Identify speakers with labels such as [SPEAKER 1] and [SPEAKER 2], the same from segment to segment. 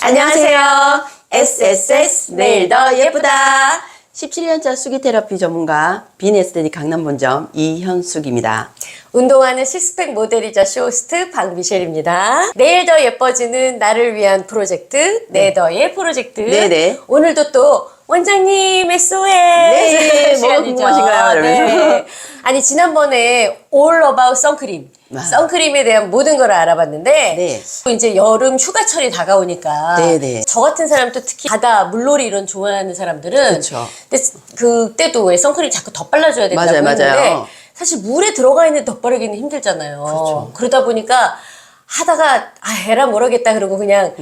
[SPEAKER 1] 안녕하세요. SSS 내일 더 예쁘다. 17년차 수기 테라피 전문가 빈에스테닉 강남본점 이현숙입니다.
[SPEAKER 2] 운동하는 식스팩 모델이자 쇼호스트 박미셸입니다. 내일 더 예뻐지는 나를 위한 프로젝트 내더의 프로젝트.
[SPEAKER 1] 네네.
[SPEAKER 2] 오늘도 또 원장님 SOS
[SPEAKER 1] 네, 뭐가
[SPEAKER 2] 시간이죠.
[SPEAKER 1] 궁금하신가요?
[SPEAKER 2] 네. 아니 지난번에 All About 선크림 선크림에 대한 모든 걸 알아봤는데
[SPEAKER 1] 네.
[SPEAKER 2] 이제 여름 휴가철이 다가오니까
[SPEAKER 1] 네네.
[SPEAKER 2] 저 같은 사람도 특히 바다 물놀이 이런 좋아하는 사람들은
[SPEAKER 1] 그렇죠.
[SPEAKER 2] 근데 그때도 왜 선크림 자꾸 덧발라줘야 된다고
[SPEAKER 1] 맞아요,
[SPEAKER 2] 했는데
[SPEAKER 1] 맞아요.
[SPEAKER 2] 사실 물에 들어가 있는 덧바르기는 힘들잖아요.
[SPEAKER 1] 그렇죠.
[SPEAKER 2] 그러다 보니까 하다가 에라 모르겠다 그러고 그냥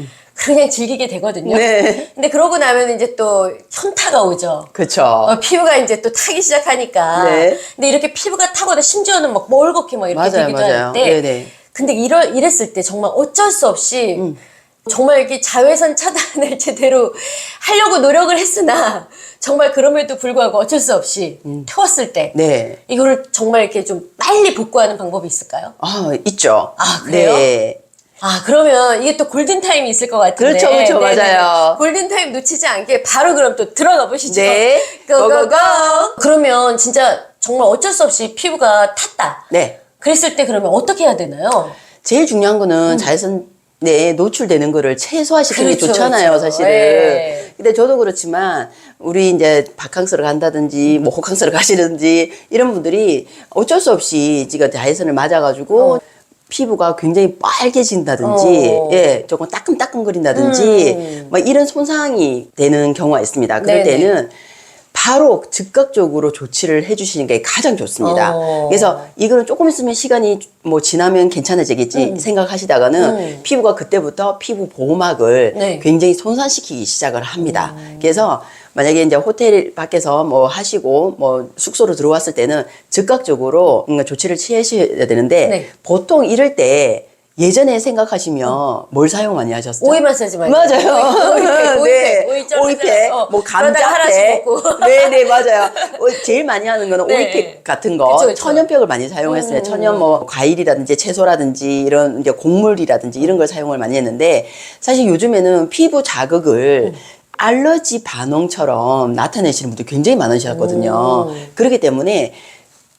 [SPEAKER 2] 즐기게 되거든요.
[SPEAKER 1] 네.
[SPEAKER 2] 근데 그러고 나면 이제 또 현타가 오죠.
[SPEAKER 1] 그렇죠.
[SPEAKER 2] 피부가 이제 또 타기 시작하니까.
[SPEAKER 1] 네.
[SPEAKER 2] 근데 이렇게 피부가 타거나 심지어는 막 멀겋게 막 이렇게
[SPEAKER 1] 맞아요,
[SPEAKER 2] 되기도
[SPEAKER 1] 맞아요.
[SPEAKER 2] 하는데.
[SPEAKER 1] 네네.
[SPEAKER 2] 근데 이랬을 때 정말 어쩔 수 없이 정말 이렇게 자외선 차단을 제대로 하려고 노력을 했으나 정말 그럼에도 불구하고 어쩔 수 없이 태웠을 때
[SPEAKER 1] 네.
[SPEAKER 2] 이거를 정말 이렇게 좀 빨리 복구하는 방법이 있을까요?
[SPEAKER 1] 아, 있죠.
[SPEAKER 2] 아, 그래요?
[SPEAKER 1] 네.
[SPEAKER 2] 그러면 이게 또 골든타임이 있을 것 같은데.
[SPEAKER 1] 그렇죠, 그렇죠,
[SPEAKER 2] 네네.
[SPEAKER 1] 맞아요.
[SPEAKER 2] 골든타임 놓치지 않게 바로 그럼 또 들어가 보시죠.
[SPEAKER 1] 네.
[SPEAKER 2] 고고고! 그러면 진짜 정말 어쩔 수 없이 피부가 탔다.
[SPEAKER 1] 네.
[SPEAKER 2] 그랬을 때 그러면 어떻게 해야 되나요?
[SPEAKER 1] 제일 중요한 거는 자외선에 노출되는 거를 최소화시키는 게
[SPEAKER 2] 그렇죠,
[SPEAKER 1] 좋잖아요,
[SPEAKER 2] 그렇죠.
[SPEAKER 1] 사실은.
[SPEAKER 2] 네.
[SPEAKER 1] 근데 저도 그렇지만 우리 이제 바캉스를 간다든지 뭐 호캉스를 가시든지 이런 분들이 어쩔 수 없이 지금 자외선을 맞아가지고 피부가 굉장히 빨개진다든지 예, 조금 따끔따끔거린다든지 막 이런 손상이 되는 경우가 있습니다. 그럴
[SPEAKER 2] 네네.
[SPEAKER 1] 때는 바로 즉각적으로 조치를 해주시는 게 가장 좋습니다. 그래서 이거는 조금 있으면 시간이 뭐 지나면 괜찮아지겠지 생각하시다가는 피부가 그때부터 피부 보호막을
[SPEAKER 2] 네.
[SPEAKER 1] 굉장히 손상시키기 시작을 합니다. 그래서 만약에 이제 호텔 밖에서 뭐 하시고 뭐 숙소로 들어왔을 때는 즉각적으로 뭔가 조치를 취하셔야 되는데
[SPEAKER 2] 네.
[SPEAKER 1] 보통 이럴 때 예전에 생각하시면 뭘 사용 많이 하셨어요?
[SPEAKER 2] 오이 마사지 많이
[SPEAKER 1] 맞아요.
[SPEAKER 2] 오이팩,
[SPEAKER 1] 네.
[SPEAKER 2] 오이팩,
[SPEAKER 1] 오이팩, 뭐
[SPEAKER 2] 그러다가 하나씩
[SPEAKER 1] 감자팩.
[SPEAKER 2] 먹고.
[SPEAKER 1] 네네, 맞아요. 제일 많이 하는 거는
[SPEAKER 2] 네.
[SPEAKER 1] 오이팩 같은 거.
[SPEAKER 2] 그쵸, 그쵸.
[SPEAKER 1] 천연팩을 많이 사용했어요. 천연 뭐 과일이라든지 채소라든지 이런 이제 곡물이라든지 이런 걸 사용을 많이 했는데 사실 요즘에는 피부 자극을 알러지 반응처럼 나타내시는 분들이 굉장히 많으셨거든요. 그렇기 때문에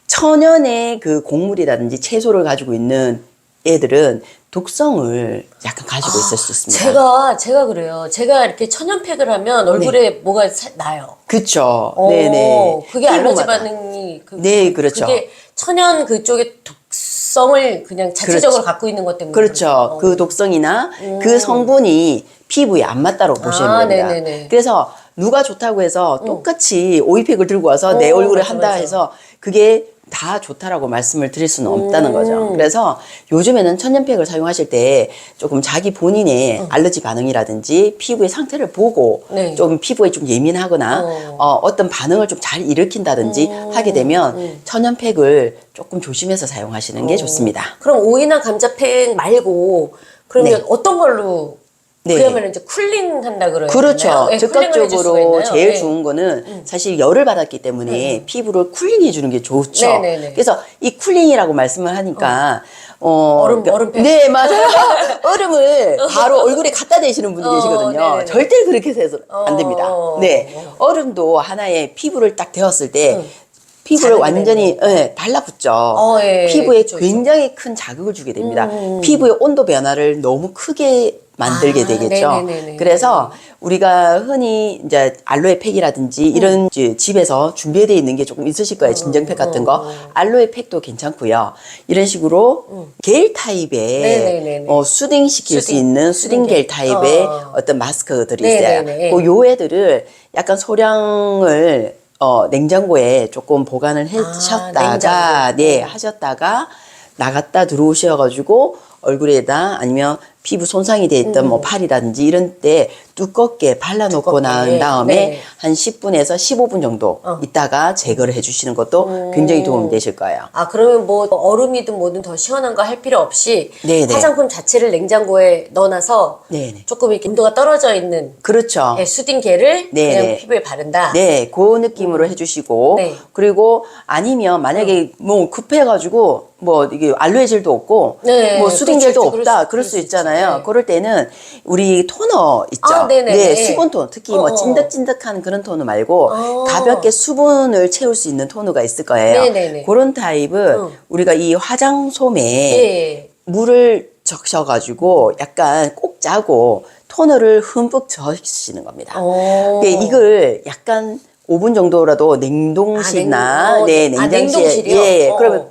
[SPEAKER 1] 천연의 그 곡물이라든지 채소를 가지고 있는 애들은 독성을 약간 가지고 있을 수 있습니다.
[SPEAKER 2] 제가 그래요. 제가 이렇게 천연팩을 하면 얼굴에 뭐가 나요.
[SPEAKER 1] 그쵸. 네네.
[SPEAKER 2] 그게 알러지
[SPEAKER 1] 피부마다.
[SPEAKER 2] 반응이
[SPEAKER 1] 네, 그렇죠.
[SPEAKER 2] 그게 천연 그쪽의 독성을 그냥 자체적으로 갖고 있는 것 때문에
[SPEAKER 1] 그렇죠. 그 독성이나 그 성분이 피부에 안 맞다고 보시면 됩니다.
[SPEAKER 2] 네네네.
[SPEAKER 1] 그래서 누가 좋다고 해서 똑같이 오이팩을 들고 와서 내 얼굴에
[SPEAKER 2] 맞아,
[SPEAKER 1] 한다
[SPEAKER 2] 맞아.
[SPEAKER 1] 해서 그게 다 좋다라고 말씀을 드릴 수는 없다는 거죠. 그래서 요즘에는 천연팩을 사용하실 때 조금 자기 본인의 알러지 반응이라든지 피부의 상태를 보고
[SPEAKER 2] 네.
[SPEAKER 1] 조금 피부에 좀 예민하거나 어떤 반응을 좀 잘 일으킨다든지 하게 되면 천연팩을 조금 조심해서 사용하시는 게 좋습니다.
[SPEAKER 2] 그럼 오이나 감자팩 말고 그러면
[SPEAKER 1] 네.
[SPEAKER 2] 어떤 걸로
[SPEAKER 1] 네.
[SPEAKER 2] 그러면 이제 쿨링 한다 그래요?
[SPEAKER 1] 그렇죠. 즉각적으로 제일
[SPEAKER 2] 네.
[SPEAKER 1] 좋은 거는 사실 열을 받았기 때문에 피부를 쿨링해 주는 게 좋죠.
[SPEAKER 2] 네네네.
[SPEAKER 1] 그래서 이 쿨링이라고 말씀을 하니까
[SPEAKER 2] 얼음팩.
[SPEAKER 1] 네, 맞아요. 얼음을 바로 얼굴에 갖다 대시는 분이 계시거든요.
[SPEAKER 2] 네네네.
[SPEAKER 1] 절대 그렇게 해서 안 됩니다. 네. 얼음도 하나의 피부를 딱 데웠을 때 피부를
[SPEAKER 2] 자극이
[SPEAKER 1] 완전히 달라붙죠.
[SPEAKER 2] 예,
[SPEAKER 1] 피부에
[SPEAKER 2] 그쵸, 그쵸.
[SPEAKER 1] 굉장히 큰 자극을 주게 됩니다. 피부의 온도 변화를 너무 크게 만들게 되겠죠.
[SPEAKER 2] 네네네네.
[SPEAKER 1] 그래서 우리가 흔히 이제 알로에 팩이라든지 이런 이제 집에서 준비되어 있는 게 조금 있으실 거예요. 진정팩 같은 거. 알로에 팩도 괜찮고요. 이런 식으로 겔 타입의
[SPEAKER 2] 네네네네.
[SPEAKER 1] 수딩 시킬 수
[SPEAKER 2] 수딩.
[SPEAKER 1] 있는 수딩 겔 타입의 어떤 마스크들이 있어요.
[SPEAKER 2] 네네네.
[SPEAKER 1] 요 애들을 약간 소량을 냉장고에 조금 보관을 하셨다가 하셨다가 나갔다 들어오셔가지고 얼굴에다 아니면 피부 손상이 돼 있던 뭐 팔이라든지 이런 때 두껍게 발라놓고
[SPEAKER 2] 두껍게.
[SPEAKER 1] 난 다음에
[SPEAKER 2] 네네.
[SPEAKER 1] 한 10분에서 15분 정도 있다가 제거를 해주시는 것도 굉장히 도움이 되실 거예요.
[SPEAKER 2] 그러면 뭐 얼음이든 뭐든 더 시원한 거 할 필요 없이
[SPEAKER 1] 네네.
[SPEAKER 2] 화장품 자체를 냉장고에 넣어놔서
[SPEAKER 1] 네네.
[SPEAKER 2] 조금 이렇게 온도가 떨어져 있는
[SPEAKER 1] 그렇죠.
[SPEAKER 2] 수딩겔을
[SPEAKER 1] 네네.
[SPEAKER 2] 그냥 피부에 바른다.
[SPEAKER 1] 네, 그 느낌으로 해주시고
[SPEAKER 2] 네.
[SPEAKER 1] 그리고 아니면 만약에 뭐 급해가지고 뭐 이게 알로에젤도 없고
[SPEAKER 2] 네,
[SPEAKER 1] 뭐 수딩젤도
[SPEAKER 2] 그렇죠.
[SPEAKER 1] 없다
[SPEAKER 2] 그럴
[SPEAKER 1] 그럴
[SPEAKER 2] 수
[SPEAKER 1] 수 있잖아요. 그렇잖아요.
[SPEAKER 2] 네.
[SPEAKER 1] 그럴 때는 우리 토너 있죠.
[SPEAKER 2] 아, 네네네.
[SPEAKER 1] 네, 수분 토너. 특히 뭐
[SPEAKER 2] 어어.
[SPEAKER 1] 찐득찐득한 그런 토너 말고
[SPEAKER 2] 어.
[SPEAKER 1] 가볍게 수분을 채울 수 있는 토너가 있을 거예요.
[SPEAKER 2] 네네네.
[SPEAKER 1] 그런 타입은 우리가 이 화장솜에
[SPEAKER 2] 예.
[SPEAKER 1] 물을 적셔가지고 약간 꼭 짜고 토너를 흠뻑 적시는 겁니다.
[SPEAKER 2] 어.
[SPEAKER 1] 예, 이걸 약간 5분 정도라도 냉동실이나 네, 냉장실에
[SPEAKER 2] 냉동실이요?
[SPEAKER 1] 예,
[SPEAKER 2] 어.
[SPEAKER 1] 그러면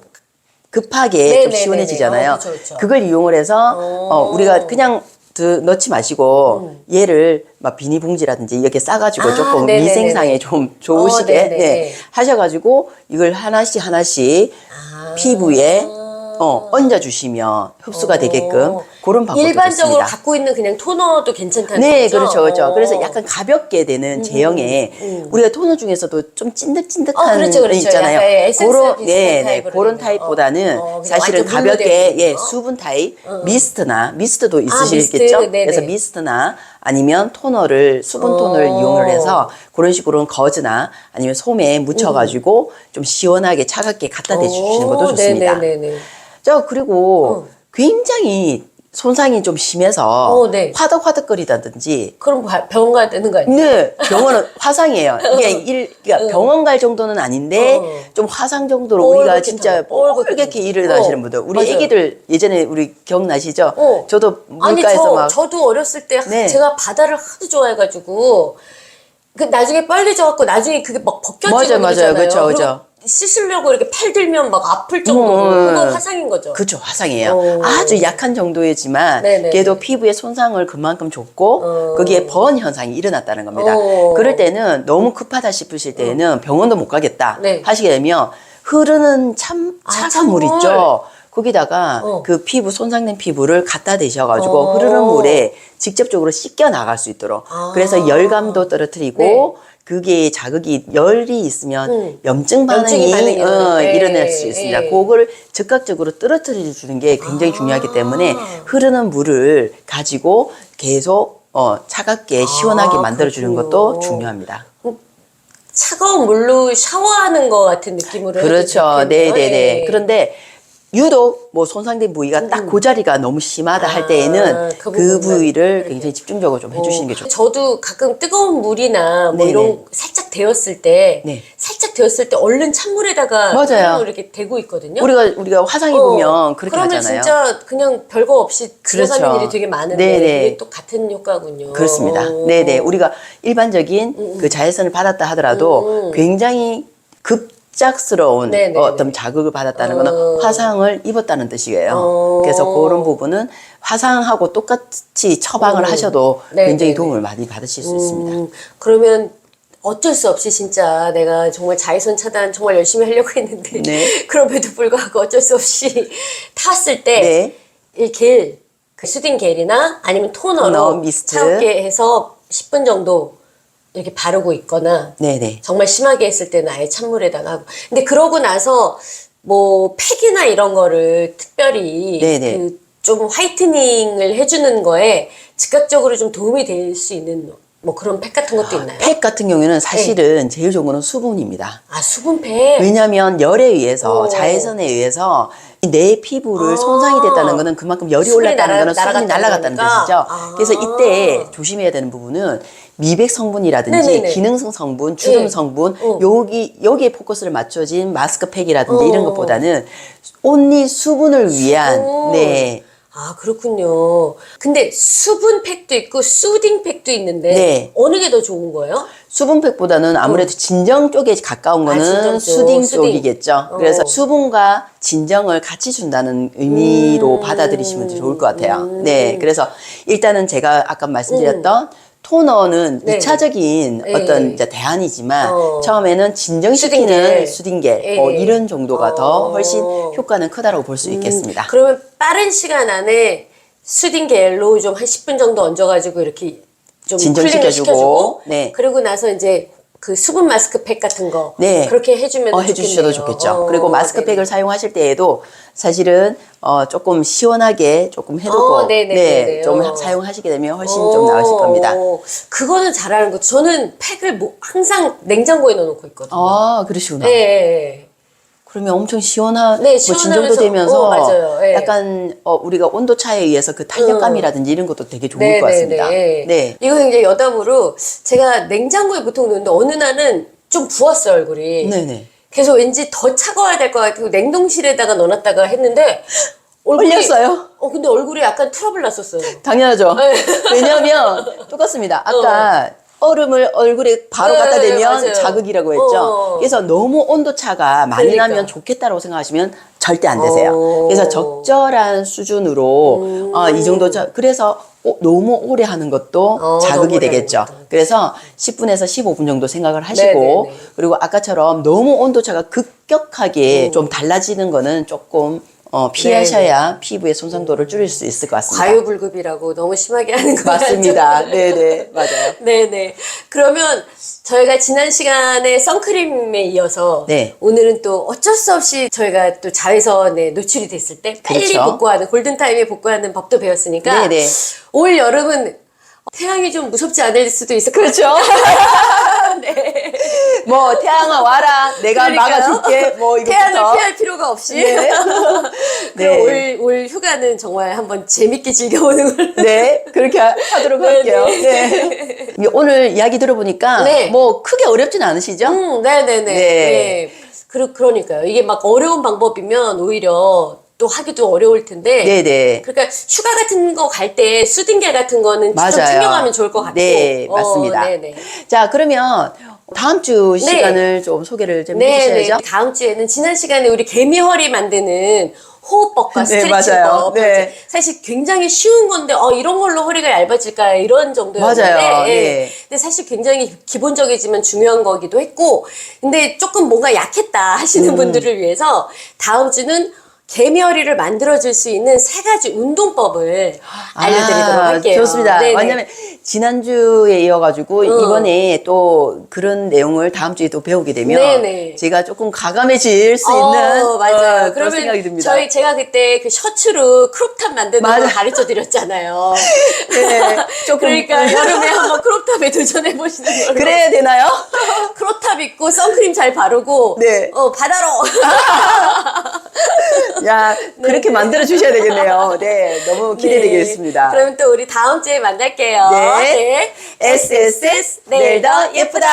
[SPEAKER 1] 급하게
[SPEAKER 2] 네네네네.
[SPEAKER 1] 좀 시원해지잖아요.
[SPEAKER 2] 그쵸, 그쵸.
[SPEAKER 1] 그걸 이용을 해서 우리가 그냥 넣지 마시고 얘를 막 비닐봉지라든지 이렇게 싸가지고
[SPEAKER 2] 아,
[SPEAKER 1] 조금
[SPEAKER 2] 네네네네.
[SPEAKER 1] 미생상에 좀 좋으시게
[SPEAKER 2] 네네.
[SPEAKER 1] 네, 하셔가지고 이걸 하나씩
[SPEAKER 2] 아.
[SPEAKER 1] 피부에 얹어주시면 흡수가 되게끔 그런 방법도
[SPEAKER 2] 일반적으로
[SPEAKER 1] 좋습니다.
[SPEAKER 2] 갖고 있는 그냥 토너도 괜찮다는
[SPEAKER 1] 네,
[SPEAKER 2] 거죠?
[SPEAKER 1] 그렇죠, 그렇죠.
[SPEAKER 2] 어.
[SPEAKER 1] 그래서 약간 가볍게 되는 제형의 우리가 토너 중에서도 좀 찐득찐득한
[SPEAKER 2] 그렇죠, 그렇죠.
[SPEAKER 1] 있잖아요.
[SPEAKER 2] 약간 에센스
[SPEAKER 1] 그런
[SPEAKER 2] 비슷한 타입으로
[SPEAKER 1] 그런
[SPEAKER 2] 되는.
[SPEAKER 1] 타입보다는
[SPEAKER 2] 그냥
[SPEAKER 1] 사실은
[SPEAKER 2] 완전 물로 되어
[SPEAKER 1] 가볍게
[SPEAKER 2] 있는 거.
[SPEAKER 1] 수분 타입, 미스트도 있으시겠죠.
[SPEAKER 2] 미스트, 네네.
[SPEAKER 1] 그래서 미스트나 아니면 토너를 수분 토너를 이용을 해서 그런 식으로 거즈나 아니면 솜에 묻혀가지고 좀 시원하게 차갑게 갖다 대주시는 것도 좋습니다.
[SPEAKER 2] 네네네네.
[SPEAKER 1] 자, 그리고 굉장히 손상이 좀 심해서
[SPEAKER 2] 네.
[SPEAKER 1] 화덕화덕거리다든지
[SPEAKER 2] 그럼 병원 가야 되는 거 아니에요?
[SPEAKER 1] 네, 병원은 화상이에요. 그러니까 병원 갈 정도는 아닌데 좀 화상 정도로 우리가
[SPEAKER 2] 뻘겋게
[SPEAKER 1] 진짜
[SPEAKER 2] 뻘겋게
[SPEAKER 1] 뻘겋게 일을 하시는 분들. 우리
[SPEAKER 2] 맞아요.
[SPEAKER 1] 애기들 예전에 우리 기억나시죠? 저도
[SPEAKER 2] 아니
[SPEAKER 1] 물가에서 막
[SPEAKER 2] 저도 어렸을 때
[SPEAKER 1] 네.
[SPEAKER 2] 제가 바다를 하도 좋아해가지고 그 나중에 빨개져갖고 나중에 그게 막 벗겨지고
[SPEAKER 1] 맞아요,
[SPEAKER 2] 그러잖아요.
[SPEAKER 1] 그쵸,
[SPEAKER 2] 그리고
[SPEAKER 1] 그쵸.
[SPEAKER 2] 씻으려고 이렇게 팔 들면 막 아플 정도로 그거 화상인 거죠.
[SPEAKER 1] 그렇죠, 화상이에요. 아주 약한 정도이지만
[SPEAKER 2] 네네네.
[SPEAKER 1] 그래도 피부에 손상을 그만큼 줬고 거기에 번 현상이 일어났다는 겁니다. 그럴 때는 너무 급하다 싶으실 때는 병원도 못 가겠다
[SPEAKER 2] 네.
[SPEAKER 1] 하시게 되면 흐르는 차가운 물
[SPEAKER 2] 찬물.
[SPEAKER 1] 있죠. 거기다가 그 피부 손상된 피부를 갖다 대셔가지고 흐르는 물에 직접적으로 씻겨 나갈 수 있도록 그래서 열감도 떨어뜨리고
[SPEAKER 2] 네.
[SPEAKER 1] 그게 자극이 열이 있으면 염증
[SPEAKER 2] 염증이
[SPEAKER 1] 반응이
[SPEAKER 2] 반응이
[SPEAKER 1] 일어날 수 있습니다. 그거를 즉각적으로 떨어뜨려 주는 게 굉장히 중요하기 때문에 흐르는 물을 가지고 계속 차갑게 시원하게 만들어 주는 것도
[SPEAKER 2] 그렇군요.
[SPEAKER 1] 중요합니다.
[SPEAKER 2] 차가운 물로 샤워하는 것 같은 느낌으로 해도
[SPEAKER 1] 그렇죠.
[SPEAKER 2] 좋겠네요.
[SPEAKER 1] 네네네.
[SPEAKER 2] 예.
[SPEAKER 1] 그런데 유독 뭐 손상된 부위가 딱 그 자리가 너무 심하다 할 때에는
[SPEAKER 2] 그
[SPEAKER 1] 그
[SPEAKER 2] 부분만
[SPEAKER 1] 부위를
[SPEAKER 2] 이렇게.
[SPEAKER 1] 굉장히 집중적으로 좀 해주시는 게 좋죠.
[SPEAKER 2] 저도 가끔 뜨거운 물이나 뭐
[SPEAKER 1] 네네.
[SPEAKER 2] 이런 살짝 데웠을 때
[SPEAKER 1] 네.
[SPEAKER 2] 살짝 데웠을 때 얼른 찬물에다가
[SPEAKER 1] 맞아요.
[SPEAKER 2] 손으로 이렇게 대고 있거든요.
[SPEAKER 1] 우리가 화상 입으면 그렇게
[SPEAKER 2] 그러면
[SPEAKER 1] 하잖아요.
[SPEAKER 2] 진짜 그냥 별거 없이 지나가는
[SPEAKER 1] 그렇죠.
[SPEAKER 2] 일이 되게 많은데
[SPEAKER 1] 네네.
[SPEAKER 2] 그게 또 같은 효과군요.
[SPEAKER 1] 그렇습니다. 네네. 우리가 일반적인 그 자외선을 받았다 하더라도 굉장히 급작스러운
[SPEAKER 2] 네네네.
[SPEAKER 1] 어떤 자극을 받았다는 거는 화상을 입었다는 뜻이에요. 그래서 그런 부분은 화상하고 똑같이 처방을 하셔도
[SPEAKER 2] 네네네.
[SPEAKER 1] 굉장히 도움을 많이 받으실 수 있습니다.
[SPEAKER 2] 그러면 어쩔 수 없이 진짜 내가 정말 자외선 차단 정말 열심히 하려고 했는데
[SPEAKER 1] 네.
[SPEAKER 2] 그럼에도 불구하고 어쩔 수 없이 탔을 때
[SPEAKER 1] 네.
[SPEAKER 2] 이 겔, 그 수딩 겔이나 아니면 토너로
[SPEAKER 1] 토너, 미스트.
[SPEAKER 2] 차갑게 해서 10분 정도 이렇게 바르고 있거나
[SPEAKER 1] 네네.
[SPEAKER 2] 정말 심하게 했을 때는 아예 찬물에다가 하고. 근데 그러고 나서 뭐 팩이나 이런 거를 특별히
[SPEAKER 1] 네네.
[SPEAKER 2] 그 좀 화이트닝을 해주는 거에 즉각적으로 좀 도움이 될 수 있는 뭐 그런 팩 같은 것도 있나요?
[SPEAKER 1] 팩 같은 경우에는 사실은 제일 좋은 거는 수분입니다.
[SPEAKER 2] 아, 수분팩.
[SPEAKER 1] 왜냐하면 열에 의해서 자외선에 의해서 내 피부를 손상이 됐다는 거는 그만큼 열이
[SPEAKER 2] 수분이
[SPEAKER 1] 올랐다는 거는 수분이
[SPEAKER 2] 날아갔다는
[SPEAKER 1] 날아갔다는
[SPEAKER 2] 거니까.
[SPEAKER 1] 뜻이죠.
[SPEAKER 2] 아.
[SPEAKER 1] 그래서 이때 조심해야 되는 부분은 미백 성분이라든지
[SPEAKER 2] 네네네.
[SPEAKER 1] 기능성 성분, 주름
[SPEAKER 2] 네.
[SPEAKER 1] 성분 여기에 포커스를 맞춰진 마스크팩이라든지 이런 것보다는 온리 수분을 위한
[SPEAKER 2] 수분.
[SPEAKER 1] 네.
[SPEAKER 2] 아, 그렇군요. 근데 수분팩도 있고 수딩팩도 있는데
[SPEAKER 1] 네.
[SPEAKER 2] 어느 게 더 좋은 거예요?
[SPEAKER 1] 수분팩보다는 아무래도 진정 쪽에 가까운 거는
[SPEAKER 2] 진정 쪽,
[SPEAKER 1] 수딩
[SPEAKER 2] 수딩.
[SPEAKER 1] 쪽이겠죠. 그래서 수분과 진정을 같이 준다는 의미로 받아들이시면 좋을 것 같아요. 네. 그래서 일단은 제가 아까 말씀드렸던 토너는
[SPEAKER 2] 네.
[SPEAKER 1] 2차적인
[SPEAKER 2] 네.
[SPEAKER 1] 어떤 이제 대안이지만 처음에는 진정시키는 수딩겔
[SPEAKER 2] 네.
[SPEAKER 1] 이런 정도가 더 훨씬 효과는 크다고 볼 수 있겠습니다.
[SPEAKER 2] 그러면 빠른 시간 안에 수딩겔로 좀 한 10분 정도 얹어가지고 이렇게 좀
[SPEAKER 1] 진정시켜주고,
[SPEAKER 2] 쿨링을 시켜주고
[SPEAKER 1] 네.
[SPEAKER 2] 그리고 나서 이제 그 수분 마스크팩 같은 거
[SPEAKER 1] 네.
[SPEAKER 2] 그렇게 해주면
[SPEAKER 1] 해주셔도 좋겠죠. 그리고 마스크팩을 사용하실 때에도 사실은 조금 시원하게 조금 해두고
[SPEAKER 2] 네네네네.
[SPEAKER 1] 좀 사용하시게 되면 훨씬 좀 나으실 겁니다.
[SPEAKER 2] 그거는 잘하는 거. 저는 팩을 뭐 항상 냉장고에 넣어놓고 있거든요.
[SPEAKER 1] 아, 그러시구나.
[SPEAKER 2] 네.
[SPEAKER 1] 그러면 엄청 시원한
[SPEAKER 2] 네,
[SPEAKER 1] 뭐 진정도
[SPEAKER 2] 시원하면서,
[SPEAKER 1] 되면서
[SPEAKER 2] 맞아요. 예.
[SPEAKER 1] 약간 우리가 온도 차에 의해서 그 탄력감이라든지 이런 것도 되게 좋을 것 같습니다.
[SPEAKER 2] 네네네.
[SPEAKER 1] 네.
[SPEAKER 2] 이거 이제 여담으로 제가 냉장고에 보통 넣는데 어느 날은 좀 부었어요, 얼굴이.
[SPEAKER 1] 네네.
[SPEAKER 2] 그래서 왠지 더 차가워야 될 것 같고 냉동실에다가 넣어놨다가 했는데
[SPEAKER 1] 흘렸어요?
[SPEAKER 2] 근데 얼굴에 약간 트러블 났었어요.
[SPEAKER 1] 당연하죠.
[SPEAKER 2] 네.
[SPEAKER 1] 왜냐하면 똑같습니다. 아까 얼음을 얼굴에 바로
[SPEAKER 2] 네,
[SPEAKER 1] 갖다 대면
[SPEAKER 2] 맞아요.
[SPEAKER 1] 자극이라고 했죠. 그래서 너무 온도차가 많이
[SPEAKER 2] 그러니까.
[SPEAKER 1] 나면 좋겠다라고 생각하시면 절대 안 되세요. 그래서 적절한 수준으로 이 정도 그래서 너무 오래 하는 것도
[SPEAKER 2] 너무
[SPEAKER 1] 자극이
[SPEAKER 2] 오래
[SPEAKER 1] 되겠죠.
[SPEAKER 2] 하는 것도.
[SPEAKER 1] 그래서 10분에서 15분 정도 생각을 하시고
[SPEAKER 2] 네네네.
[SPEAKER 1] 그리고 아까처럼 너무 온도차가 급격하게 좀 달라지는 거는 조금 피하셔야 피부의 손상도를 줄일 수 있을 것 같습니다.
[SPEAKER 2] 과유불급이라고 너무 심하게 하는 거
[SPEAKER 1] 맞습니다. 네네, 맞아요.
[SPEAKER 2] 네네. 그러면 저희가 지난 시간에 선크림에 이어서
[SPEAKER 1] 네.
[SPEAKER 2] 오늘은 또 어쩔 수 없이 저희가 또 자외선에 노출이 됐을 때 빨리
[SPEAKER 1] 그렇죠.
[SPEAKER 2] 복구하는 골든타임에 복구하는 법도 배웠으니까
[SPEAKER 1] 네네.
[SPEAKER 2] 올 여름은 태양이 좀 무섭지 않을 수도 있을 것
[SPEAKER 1] 그렇죠.
[SPEAKER 2] 같아요. 네.
[SPEAKER 1] 뭐 태양아 와라, 내가
[SPEAKER 2] 그러니까요.
[SPEAKER 1] 막아줄게. 뭐 이거부터.
[SPEAKER 2] 태양을 피할 필요가 없이.
[SPEAKER 1] 네.
[SPEAKER 2] 그럼
[SPEAKER 1] 네.
[SPEAKER 2] 올 휴가는 정말 한번 재밌게 즐겨보는 걸로.
[SPEAKER 1] 네, 그렇게 하도록
[SPEAKER 2] 네,
[SPEAKER 1] 할게요.
[SPEAKER 2] 네.
[SPEAKER 1] 네. 오늘 이야기 들어보니까
[SPEAKER 2] 네.
[SPEAKER 1] 뭐 크게 어렵진 않으시죠?
[SPEAKER 2] 네네네.
[SPEAKER 1] 네.
[SPEAKER 2] 네. 그러니까요. 이게 막 어려운 방법이면 오히려 또 하기도 어려울 텐데.
[SPEAKER 1] 네네.
[SPEAKER 2] 그러니까 휴가 같은 거 갈 때 수딩겔 같은 거는 좀
[SPEAKER 1] 맞아요.
[SPEAKER 2] 챙겨가면 좋을 것 같고.
[SPEAKER 1] 네, 맞습니다.
[SPEAKER 2] 네네.
[SPEAKER 1] 자, 그러면 다음 주 시간을 좀 소개를 좀 해주셔야죠.
[SPEAKER 2] 다음 주에는 지난 시간에 우리 개미허리 만드는 호흡법과
[SPEAKER 1] 네,
[SPEAKER 2] 스트레칭법.
[SPEAKER 1] 맞아요. 네.
[SPEAKER 2] 사실 굉장히 쉬운 건데, 이런 걸로 허리가 얇아질까? 이런 정도였는데.
[SPEAKER 1] 맞아요.
[SPEAKER 2] 예.
[SPEAKER 1] 네.
[SPEAKER 2] 근데 사실 굉장히 기본적이지만 중요한 거기도 했고, 근데 조금 뭔가 약했다 하시는 분들을 위해서 다음 주는 개미허리를 만들어줄 수 있는 3가지 운동법을 알려드리도록 할게요.
[SPEAKER 1] 좋습니다.
[SPEAKER 2] 네네.
[SPEAKER 1] 왜냐면 지난주에 이어가지고 이번에 또 그런 내용을 다음 주에 또 배우게 되면
[SPEAKER 2] 네네.
[SPEAKER 1] 제가 조금 가감해질 수 있는
[SPEAKER 2] 맞아요.
[SPEAKER 1] 그런
[SPEAKER 2] 그러면
[SPEAKER 1] 생각이 듭니다.
[SPEAKER 2] 제가 그때 그 셔츠로 크롭탑 만드는 걸
[SPEAKER 1] 맞아.
[SPEAKER 2] 가르쳐 드렸잖아요.
[SPEAKER 1] 네, 조금
[SPEAKER 2] 그러니까 여름에 한번 크롭탑에 도전해 보시는 걸로.
[SPEAKER 1] 그래야 되나요?
[SPEAKER 2] 크롭탑 입고 선크림 잘 바르고
[SPEAKER 1] 네.
[SPEAKER 2] 바다로.
[SPEAKER 1] 야, 그렇게 만들어 주셔야 되겠네요. 네, 너무 기대되겠습니다.
[SPEAKER 2] 그럼 또 우리 다음 주에 만날게요.
[SPEAKER 1] 네. SSS 내일 더 예쁘다.